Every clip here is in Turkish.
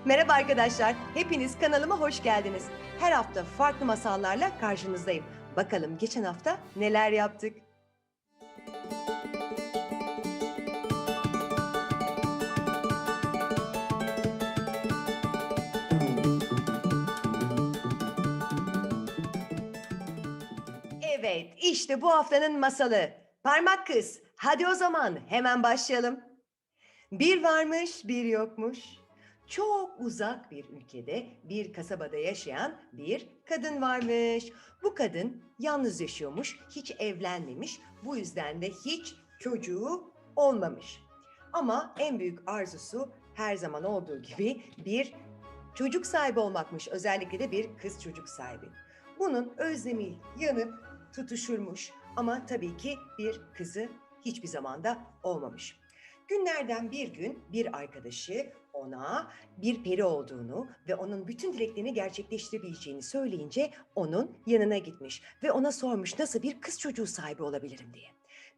Merhaba arkadaşlar, hepiniz kanalıma hoş geldiniz. Her hafta farklı masallarla karşınızdayım. Bakalım geçen hafta neler yaptık? Evet, işte bu haftanın masalı. Parmak Kız. Hadi o zaman hemen başlayalım. Bir varmış, bir yokmuş. Çok uzak bir ülkede, bir kasabada yaşayan bir kadın varmış. Bu kadın yalnız yaşıyormuş, hiç evlenmemiş. Bu yüzden de hiç çocuğu olmamış. Ama en büyük arzusu her zaman olduğu gibi bir çocuk sahibi olmakmış. Özellikle de bir kız çocuk sahibi. Bunun özlemi yanıp tutuşurmuş ama tabii ki bir kızı hiçbir zamanda olmamış. Günlerden bir gün bir arkadaşı ona bir peri olduğunu ve onun bütün dileklerini gerçekleştirebileceğini söyleyince onun yanına gitmiş ve ona sormuş nasıl bir kız çocuğu sahibi olabilirim diye.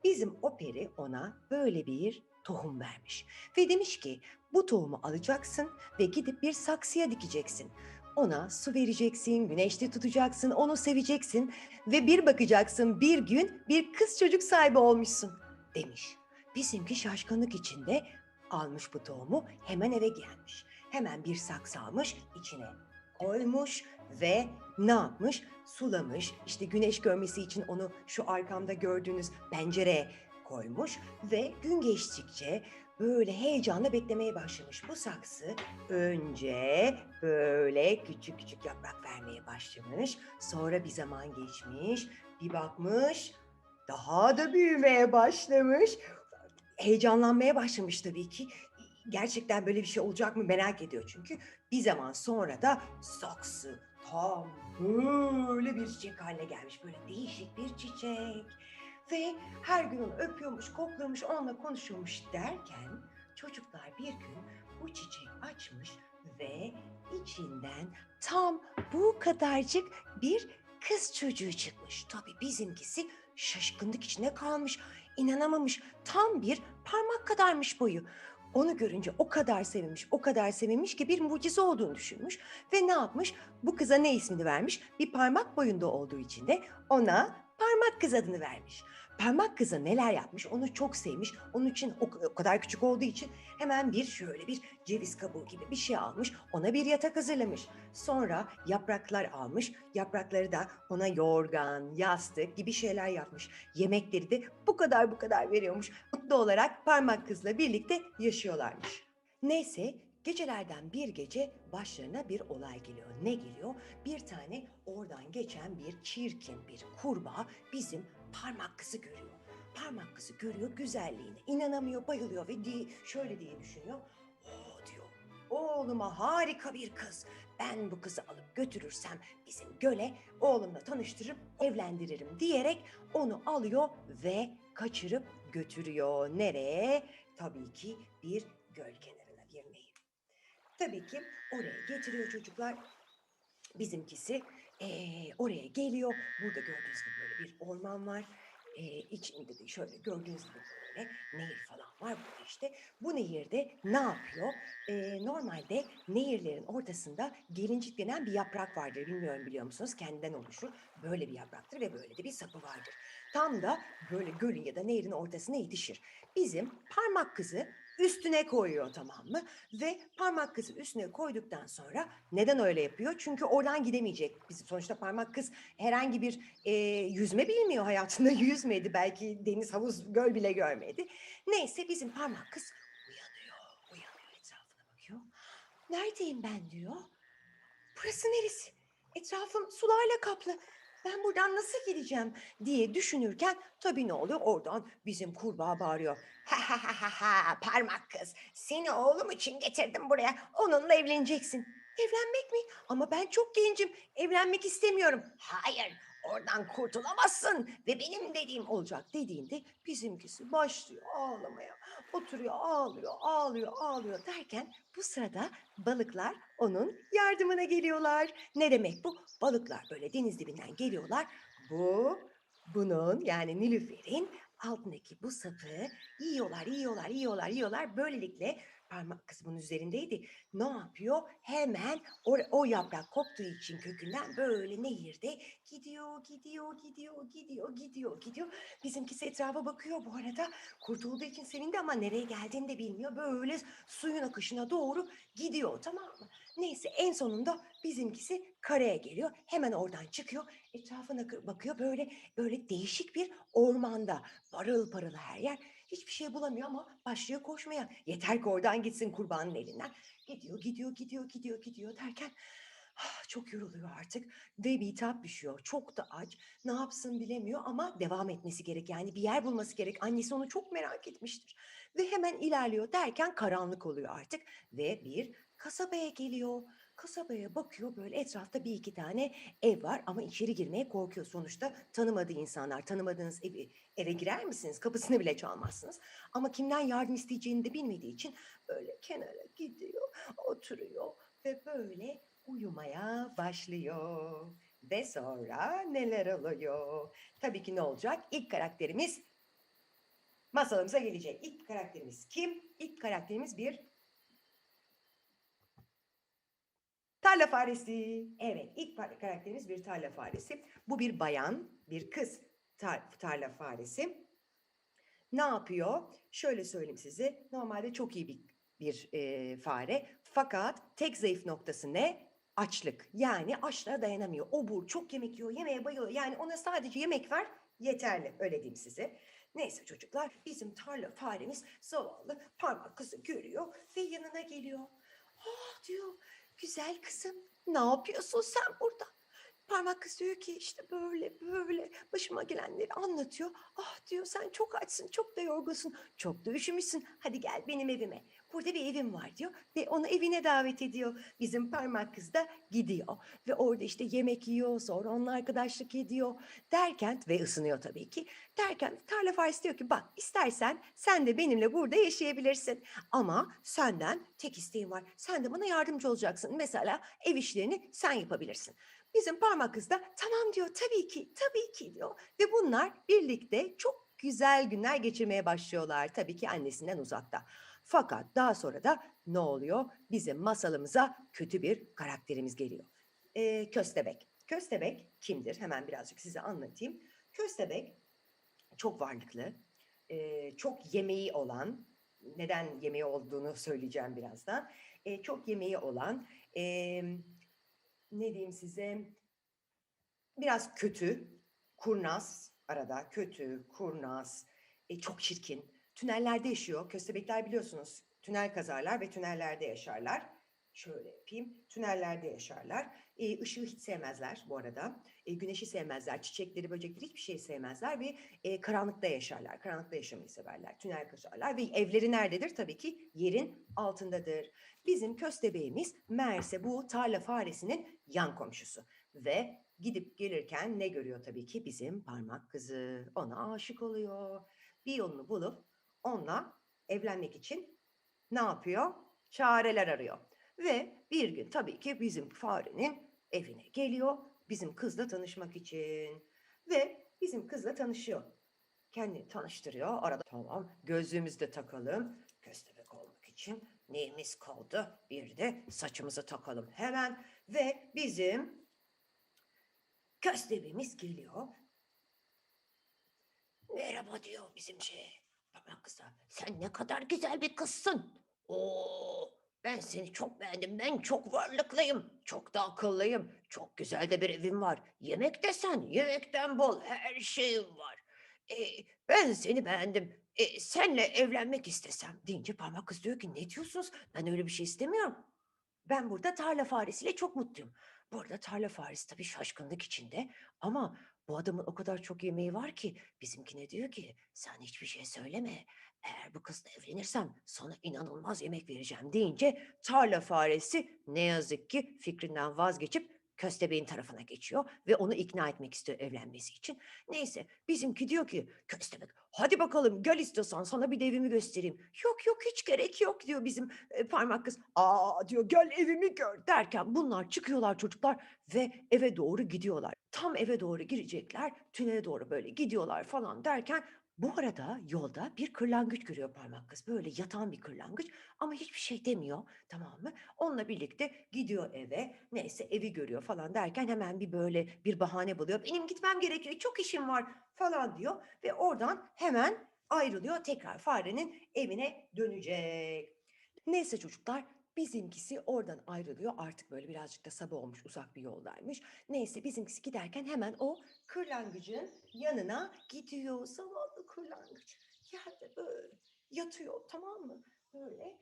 Bizim o peri ona böyle bir tohum vermiş ve demiş ki bu tohumu alacaksın ve gidip bir saksıya dikeceksin. Ona su vereceksin, güneşte tutacaksın, onu seveceksin ve bir bakacaksın bir gün bir kız çocuk sahibi olmuşsun demiş. Bizimki şaşkınlık içinde almış bu tohumu, hemen eve gelmiş. Hemen bir saksı almış, içine koymuş ve ne yapmış? Sulamış, işte güneş görmesi için onu şu arkamda gördüğünüz pencereye koymuş ve gün geçtikçe böyle heyecanla beklemeye başlamış. Bu saksı önce böyle küçük küçük yaprak vermeye başlamış. Sonra bir zaman geçmiş, bir bakmış daha da büyümeye başlamış. Heyecanlanmaya başlamış tabii ki. Gerçekten böyle bir şey olacak mı merak ediyor çünkü. Bir zaman sonra da saksı tam böyle bir çiçek haline gelmiş. Böyle değişik bir çiçek. Ve her gün onu öpüyormuş, kokluyormuş, onunla konuşuyormuş derken çocuklar bir gün bu çiçek açmış ve içinden tam bu kadarcık bir kız çocuğu çıkmış. Tabii bizimkisi şaşkınlık içine kalmış, inanamamış. Tam bir parmak kadarmış boyu. Onu görünce o kadar sevinmiş, o kadar sevinmiş ki bir mucize olduğunu düşünmüş ve ne yapmış? Bu kıza ne ismini vermiş? Bir parmak boyunda olduğu için de ona parmak kız adını vermiş. Parmak kızı neler yapmış? Onu çok sevmiş. Onun için o kadar küçük olduğu için hemen bir şöyle bir ceviz kabuğu gibi bir şey almış. Ona bir yatak hazırlamış. Sonra yapraklar almış. Yaprakları da ona yorgan, yastık gibi şeyler yapmış. Yemekleri de bu kadar veriyormuş. Mutlu olarak parmak kızla birlikte yaşıyorlarmış. Neyse gecelerden bir gece başlarına bir olay geliyor. Ne geliyor? Bir tane oradan geçen bir çirkin bir kurbağa bizim parmak kızı görüyor. Parmak kızı görüyor güzelliğine, inanamıyor, bayılıyor ve şöyle diye düşünüyor. O diyor, oğluma harika bir kız. Ben bu kızı alıp götürürsem bizim göle oğlumla tanıştırıp evlendiririm diyerek onu alıyor ve kaçırıp götürüyor. Nereye? Tabii ki bir göl kenarına, bir nehir. Tabii ki oraya getiriyor çocuklar. Bizimkisi oraya geliyor. Burada gördüğünüz gibi böyle bir orman var. İçinde de şöyle gördüğünüz gibi böyle nehir falan var burada işte. Bu nehirde ne yapıyor? Normalde nehirlerin ortasında gelincik denen bir yaprak vardır. Bilmiyorum biliyor musunuz? Kendinden oluşur. Böyle bir yapraktır ve böyle de bir sapı vardır. Tam da böyle gölün ya da nehrin ortasına yetişir. Bizim parmak kızı üstüne koyuyor, tamam mı? Ve parmak kızı üstüne koyduktan sonra neden öyle yapıyor? Çünkü oradan gidemeyecek. Bizim sonuçta parmak kız herhangi bir yüzme bilmiyor, hayatında yüzmedi. Belki deniz, havuz, göl bile görmedi. Neyse bizim parmak kız uyanıyor etrafına bakıyor. Neredeyim ben diyor. Burası neresi? Etrafım sularla kaplı. Ben buradan nasıl gideceğim diye düşünürken tabii ne oluyor? Oradan bizim kurbağa bağırıyor. Ha ha ha ha ha, parmak kız. Seni oğlum için getirdim buraya. Onunla evleneceksin. Evlenmek mi? Ama ben çok gencim. Evlenmek istemiyorum. Hayır, oradan kurtulamazsın ve benim dediğim olacak dediğinde bizimkisi başlıyor ağlamaya. Oturuyor, ağlıyor, ağlıyor, ağlıyor derken bu sırada balıklar onun yardımına geliyorlar. Ne demek bu? Balıklar böyle deniz dibinden geliyorlar. Bunun yani Nilüfer'in altındaki bu sapı yiyorlar, yiyorlar, yiyorlar, yiyorlar. Böylelikle Parmak kısmının üzerindeydi. Ne yapıyor? Hemen o yaprak koptuğu için kökünden böyle nehirde gidiyor, gidiyor, gidiyor, gidiyor, gidiyor, gidiyor. Bizimkisi etrafa bakıyor bu arada. Kurtulduğu için sevindi ama nereye geldiğini de bilmiyor. Böyle suyun akışına doğru gidiyor, tamam mı? Neyse en sonunda bizimkisi karaya geliyor. Hemen oradan çıkıyor. Etrafına bakıyor, böyle değişik bir ormanda. Parıl parıl her yer. Hiçbir şey bulamıyor ama başlıyor koşmaya. Yeter ki oradan gitsin kurbanın elinden. Gidiyor, gidiyor, gidiyor, gidiyor, gidiyor derken çok yoruluyor artık ve bitap düşüyor. Çok da aç. Ne yapsın bilemiyor ama devam etmesi gerek. Yani bir yer bulması gerek. Annesi onu çok merak etmiştir. Ve hemen ilerliyor derken karanlık oluyor artık ve bir kasabaya geliyor. Kasabaya bakıyor, böyle etrafta bir iki tane ev var ama içeri girmeye korkuyor. Sonuçta tanımadığı insanlar, tanımadığınız eve girer misiniz? Kapısını bile çalmazsınız. Ama kimden yardım isteyeceğini de bilmediği için böyle kenara gidiyor, oturuyor ve böyle uyumaya başlıyor. Ve sonra neler oluyor? Tabii ki ne olacak? İlk karakterimiz masalımıza gelecek. İlk karakterimiz kim? İlk karakterimiz bir tarla faresi. Evet, ilk karakterimiz bir tarla faresi. Bu bir bayan, bir kız tarla faresi. Ne yapıyor? Şöyle söyleyeyim size. Normalde çok iyi bir fare. Fakat tek zayıf noktası ne? Açlık. Yani açlığa dayanamıyor. Obur, çok yemek yiyor, yemeğe bayılıyor. Yani ona sadece yemek ver, yeterli. Öyle diyeyim size. Neyse çocuklar, bizim tarla faremiz zavallı parmak kızı görüyor ve yanına geliyor. Ah diyor, güzel kızım, ne yapıyorsun sen burada? Parmak kız diyor ki işte böyle böyle başıma gelenleri anlatıyor. Ah diyor, sen çok açsın, çok da yorgunsun, çok da üşümüşsün. Hadi gel benim evime. Burada bir evim var diyor ve onu evine davet ediyor. Bizim parmak kız da gidiyor ve orada işte yemek yiyor, sonra onunla arkadaşlık ediyor derken ve ısınıyor tabii ki. Derken tarla faresi diyor ki bak, istersen sen de benimle burada yaşayabilirsin. Ama senden tek isteğim var. Sen de bana yardımcı olacaksın. Mesela ev işlerini sen yapabilirsin. Bizim parmak kız da tamam diyor, tabii ki, tabii ki diyor. Ve bunlar birlikte çok güzel günler geçirmeye başlıyorlar. Tabii ki annesinden uzakta. Fakat daha sonra da ne oluyor? Bizim masalımıza kötü bir karakterimiz geliyor. Köstebek. Köstebek kimdir? Hemen birazcık size anlatayım. Köstebek çok varlıklı, çok yemeği olan, neden yemeği olduğunu söyleyeceğim birazdan. Çok yemeği olan, ne diyeyim size, biraz kötü, kurnaz, arada kötü, kurnaz, çok çirkin. Tünellerde yaşıyor. Köstebekler biliyorsunuz tünel kazarlar ve tünellerde yaşarlar. Şöyle yapayım. Tünellerde yaşarlar. Işığı hiç sevmezler bu arada. Güneşi sevmezler. Çiçekleri, böcekleri hiçbir şey sevmezler ve karanlıkta yaşarlar. Karanlıkta yaşamayı severler. Tünel kazarlar ve evleri nerededir? Tabii ki yerin altındadır. Bizim köstebeğimiz meğerse bu tarla faresinin yan komşusu. Ve gidip gelirken ne görüyor tabii ki? Bizim parmak kızı. Ona aşık oluyor. Bir yolunu bulup onunla evlenmek için ne yapıyor? Çareler arıyor. Ve bir gün tabii ki bizim farenin evine geliyor. Bizim kızla tanışmak için. Ve bizim kızla tanışıyor. Kendini tanıştırıyor. Arada tamam, gözlüğümüzü de takalım. Köstebek olmak için neyimiz kaldı? Bir de saçımızı takalım hemen. Ve bizim köstebeğimiz geliyor. Merhaba diyor bizim parmak kıza. Sen ne kadar güzel bir kızsın. Oo, ben seni çok beğendim. Ben çok varlıklıyım. Çok da akıllıyım. Çok güzel de bir evim var. Yemek desen yemekten bol. Her şeyim var. E, ben seni beğendim. Senle evlenmek istesem deyince parmak kız diyor ki ne diyorsunuz? Ben öyle bir şey istemiyorum. Ben burada tarla faresiyle çok mutluyum. Bu arada tarla faresi tabii şaşkınlık içinde ama bu adamın o kadar çok yemeği var ki bizimkine diyor ki sen hiçbir şey söyleme. Eğer bu kızla evlenirsem sana inanılmaz yemek vereceğim deyince tarla faresi ne yazık ki fikrinden vazgeçip köstebeğin tarafına geçiyor ve onu ikna etmek istiyor evlenmesi için. Neyse bizimki diyor ki köstebek hadi bakalım gel istiyorsan sana bir de evimi göstereyim. Yok yok hiç gerek yok diyor bizim parmak kız. Aa diyor gel evimi gör derken bunlar çıkıyorlar çocuklar ve eve doğru gidiyorlar. Tam eve doğru girecekler, tünele doğru böyle gidiyorlar falan derken Bu arada yolda bir kırlangıç görüyor parmak kız. Böyle yatan bir kırlangıç ama hiçbir şey demiyor, tamam mı? Onunla birlikte gidiyor eve. Neyse evi görüyor falan derken hemen bir böyle bir bahane buluyor. Benim gitmem gerekiyor, çok işim var falan diyor ve oradan hemen ayrılıyor. Tekrar farenin evine dönecek. Neyse çocuklar, bizimkisi oradan ayrılıyor. Artık böyle birazcık da sabah olmuş, uzak bir yoldaymış. Neyse bizimkisi giderken hemen o kırlangıcın yanına gidiyor. Zavallı kırlangıç yerde böyle yatıyor, tamam mı? Böyle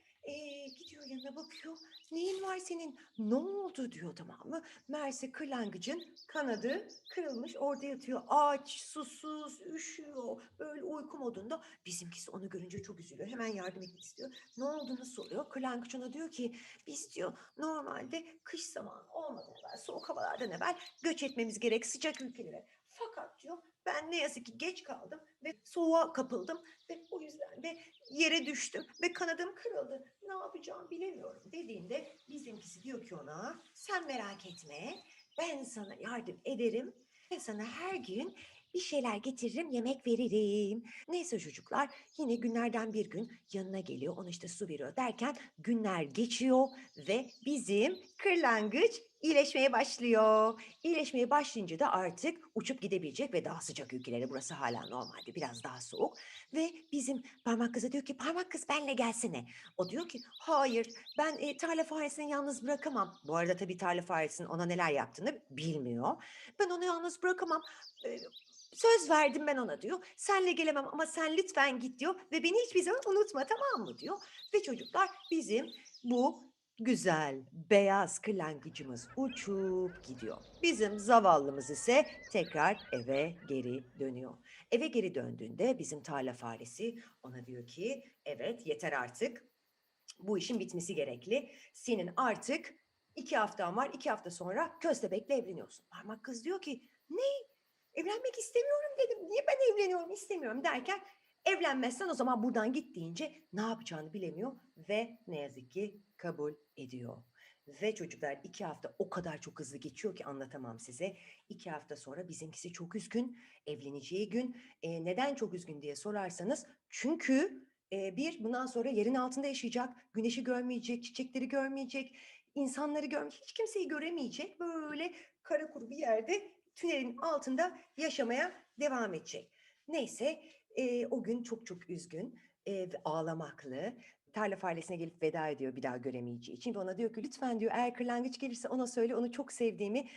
gidiyor yanına bakıyor. Neyin var senin? Ne oldu diyor, tamam mı? Meğerse kırlangıcın kanadı kırılmış, orada yatıyor. Aç, susuz, üşüyor. Böyle uyku modunda. Bizimkisi onu görünce çok üzülüyor. Hemen yardım etmek istiyor. Ne olduğunu soruyor. Kırlangıç ona diyor ki biz diyor normalde kış zamanı olmadan evvel, soğuk havalardan evvel göç etmemiz gerek sıcak ülkelere. Fakat diyor ben ne yazık ki geç kaldım ve soğuğa kapıldım ve o yüzden de yere düştüm ve kanadım kırıldı. Ne yapacağımı bilemiyorum dediğinde bizimkisi diyor ki ona sen merak etme, ben sana yardım ederim. Ben sana her gün bir şeyler getiririm, yemek veririm. Neyse çocuklar, yine günlerden bir gün yanına geliyor, ona işte su veriyor derken günler geçiyor ve bizim kırlangıç iyileşmeye başlıyor. İyileşmeye başlayınca da artık uçup gidebilecek ve daha sıcak ülkelere, burası hala normalde biraz daha soğuk. Ve bizim parmak kıza diyor ki parmak kız benle gelsene. O diyor ki hayır, ben tarla faresini yalnız bırakamam. Bu arada tabii tarla faresinin ona neler yaptığını bilmiyor. Ben onu yalnız bırakamam. E, Söz verdim ben ona diyor. Senle gelemem ama sen lütfen git diyor ve beni hiçbir zaman unutma, tamam mı diyor. Ve çocuklar, bizim bu güzel beyaz kırlangıcımız uçup gidiyor. Bizim zavallımız ise tekrar eve geri dönüyor. Eve geri döndüğünde bizim tarla faresi ona diyor ki evet, yeter artık, bu işin bitmesi gerekli. Senin artık 2 haftan var, 2 hafta sonra köstebekle evleniyorsun. Parmak kız diyor ki ne? Evlenmek istemiyorum dedim. Niye ben evleniyorum, istemiyorum derken evlenmezsen o zaman buradan git deyince ne yapacağını bilemiyor ve ne yazık ki kabul ediyor. Ve çocuklar, 2 hafta o kadar çok hızlı geçiyor ki anlatamam size. 2 hafta sonra bizimkisi çok üzgün. Evleneceği gün. Neden çok üzgün diye sorarsanız çünkü bir, bundan sonra yerin altında yaşayacak, güneşi görmeyecek, çiçekleri görmeyecek, insanları görmeyecek, hiç kimseyi göremeyecek. Böyle kara kuru bir yerde tünelin altında yaşamaya devam edecek. Neyse, o gün çok çok üzgün ve ağlamaklı. Tarla farelesine gelip veda ediyor bir daha göremeyeceği için. Ve ona diyor ki lütfen diyor, eğer kırlangıç gelirse ona söyle, onu çok sevdiğimi,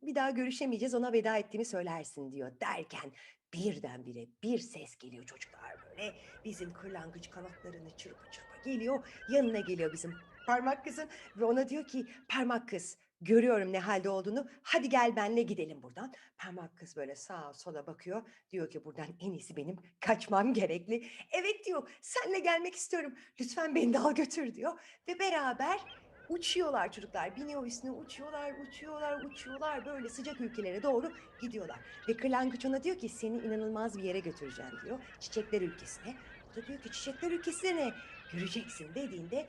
bir daha görüşemeyeceğiz, ona veda ettiğimi söylersin diyor. Derken birdenbire bir ses geliyor çocuklar böyle. Bizim kırlangıç kanatlarını çırpa çırpa geliyor. Yanına geliyor bizim parmak kızın ve ona diyor ki parmak kız, görüyorum ne halde olduğunu. Hadi gel benle gidelim buradan. Parmak kız böyle sağa sola bakıyor. Diyor ki buradan en iyisi benim kaçmam gerekli. Evet diyor, senle gelmek istiyorum. Lütfen beni de al götür diyor. Ve beraber uçuyorlar çocuklar. Biniyor üstüne, uçuyorlar, uçuyorlar, uçuyorlar. Böyle sıcak ülkelere doğru gidiyorlar. Ve kırlangıç ona diyor ki seni inanılmaz bir yere götüreceğim diyor. Çiçekler ülkesine. O da diyor ki çiçekler ülkesine ne? Göreceksin dediğinde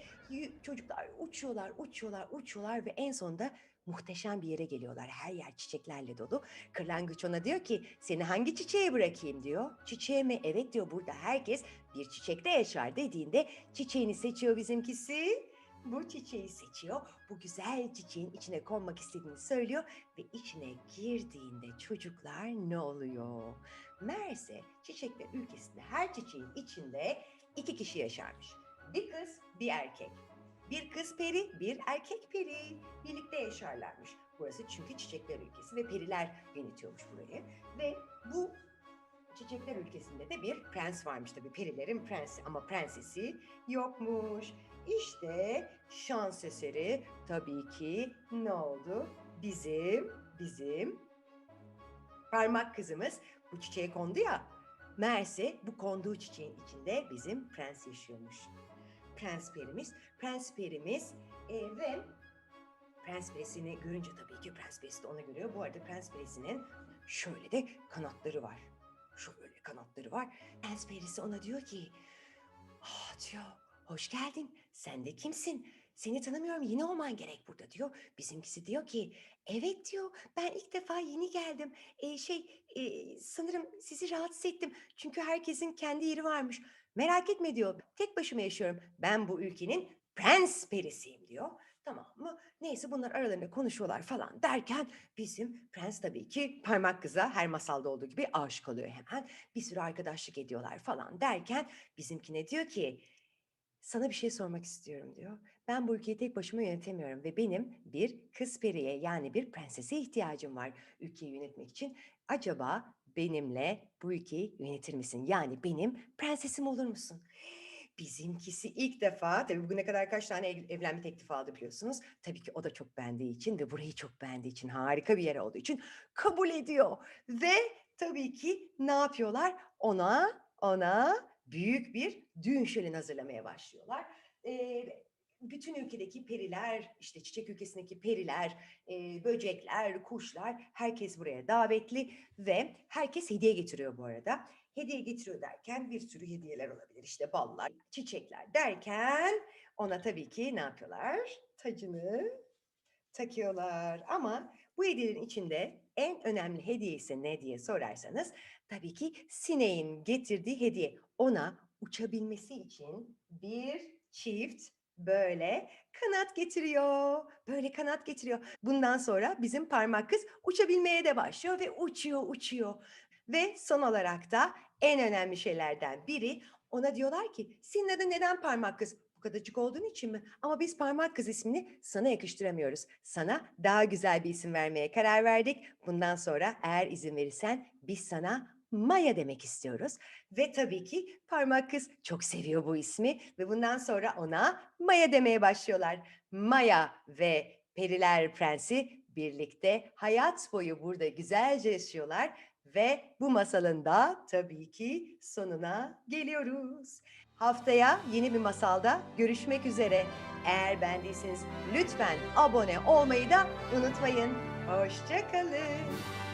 çocuklar uçuyorlar, uçuyorlar, uçuyorlar ve en sonunda muhteşem bir yere geliyorlar. Her yer çiçeklerle dolu. Kırlangıç ona diyor ki seni hangi çiçeğe bırakayım diyor. Çiçeğe mi? Evet diyor, burada herkes bir çiçekte yaşar dediğinde çiçeğini seçiyor bizimkisi. Bu çiçeği seçiyor. Bu güzel çiçeğin içine konmak istediğini söylüyor ve içine girdiğinde çocuklar ne oluyor? Meğerse çiçekler ülkesinde her çiçeğin içinde 2 kişi yaşarmış. Bir kız, bir erkek. Bir kız peri, bir erkek peri. Birlikte yaşarlarmış. Burası çünkü çiçekler ülkesi ve periler yönetiyormuş burayı. Ve bu çiçekler ülkesinde de bir prens varmış, tabii perilerin prensi, ama prensesi yokmuş. İşte şans eseri tabii ki ne oldu? Bizim parmak kızımız bu çiçeğe kondu ya. Meğerse bu konduğu çiçeğin içinde bizim prens yaşıyormuş. Prens perimiz ve prens perisini görünce tabii ki prens perisi de onu görüyor. Bu arada prens perisinin şöyle de kanatları var. Şöyle kanatları var. Prens perisi ona diyor ki, ah diyor, hoş geldin. Sen de kimsin? seni tanımıyorum, yeni olman gerek burada diyor. Bizimkisi diyor ki, evet diyor, ben ilk defa yeni geldim. Sanırım sizi rahatsız ettim. Çünkü herkesin kendi yeri varmış. Merak etme diyor, tek başıma yaşıyorum. Ben bu ülkenin prens perisiyim diyor. Tamam mı? Neyse bunlar aralarında konuşuyorlar falan derken bizim prens tabii ki parmak kıza her masalda olduğu gibi aşık oluyor hemen. Bir sürü arkadaşlık ediyorlar falan derken bizimkine diyor ki sana bir şey sormak istiyorum diyor. Ben bu ülkeyi tek başıma yönetemiyorum ve benim bir kız periye yani bir prensese ihtiyacım var ülkeyi yönetmek için. Acaba benimle bu ülkeyi yönetir misin? Yani benim prensesim olur musun? Bizimkisi ilk defa, tabii bugüne kadar kaç tane evlenme teklifi aldı biliyorsunuz. Tabii ki o da çok beğendiği için ve burayı çok beğendiği için, harika bir yer olduğu için kabul ediyor. Ve tabii ki ne yapıyorlar? Ona büyük bir düğün şöleni hazırlamaya başlıyorlar. Bütün ülkedeki periler, işte çiçek ülkesindeki periler, böcekler, kuşlar, herkes buraya davetli ve herkes hediye getiriyor bu arada. Hediye getiriyor derken bir sürü hediyeler olabilir. İşte ballar, çiçekler derken ona tabii ki ne yapıyorlar? Tacını takıyorlar. Ama bu hediyelerin içinde en önemli hediye ise ne diye sorarsanız tabii ki sineğin getirdiği hediye. Ona uçabilmesi için bir çift böyle kanat getiriyor. Böyle kanat getiriyor. Bundan sonra bizim parmak kız uçabilmeye de başlıyor ve uçuyor, uçuyor. Ve son olarak da en önemli şeylerden biri ona diyorlar ki senin adın neden parmak kız? Bu kadarcık olduğun için mi? Ama biz parmak kız ismini sana yakıştıramıyoruz. Sana daha güzel bir isim vermeye karar verdik. Bundan sonra eğer izin verirsen biz sana Maya demek istiyoruz. Ve tabii ki parmak kız çok seviyor bu ismi ve bundan sonra ona Maya demeye başlıyorlar. Maya ve Periler Prensi birlikte hayat boyu burada güzelce yaşıyorlar ve bu masalın da tabii ki sonuna geliyoruz. Haftaya yeni bir masalda görüşmek üzere. Eğer beğendiyseniz lütfen abone olmayı da unutmayın. Hoşça kalın.